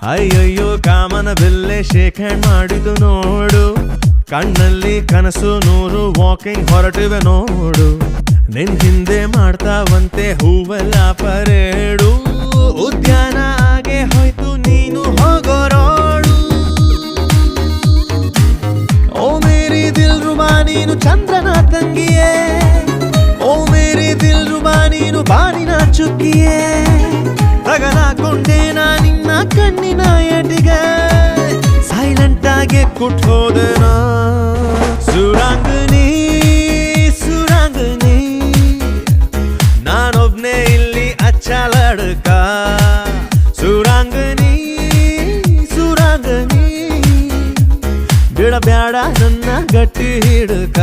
ಅಯ್ಯಯ್ಯೋ ಕಾಮನ ಬೆಲ್ಲೆ shake hand ಮಾಡಿದು ನೋಡು, ಕಣ್ಣಲ್ಲಿ ಕನಸು ನೂರು ವಾಕಿಂಗ್ ಹೊರಟಿವೆ ನೋಡು, ನಿನ್ ಹಿಂದೆ ಮಾಡ್ತಾವಂತೆ ಹೂವೆಲ್ಲ ಪರೇಡು, ಉದ್ಯಾನ ಆಗೆ ಹೋಯ್ತು ನೀನು ಹೋಗೋ ರೋಡು. ಓ ಮೇರಿ ದಿಲ್ ರುಬಾ ನೀನು ಚಂದ್ರನ ತಂಗಿಯೇ, ಓ ಮೇರಿ ದಿಲ್ ರುಬಾ ನೀನು ಬಾನಿನ ಚುಕ್ಕಿಯೇ, ತಗಲಾಕೊಂಡೆ ನಾ ನಿನ್ನ ಕಣ್ಣಿನ ಎಟಿಗೆ, ಸೈಲೆಂಟ್ ಆಗಿ ಕುಟ್ ಹೋದೆನಾ. ಸುರಾಂಗನಿ ಸುರಾಂಗನಿ ನಾನೊಬ್ನೇ ಇಲ್ಲಿ ಅಚ್ಚ ಲಡ್ಕ, ಸುರಾಂಗನಿ ಸುರಾಂಗನಿ ಬಿಡಬ್ಯಾಡ ನನ್ನ ಗಟ್ಟಿ ಹಿಡ್ಕ.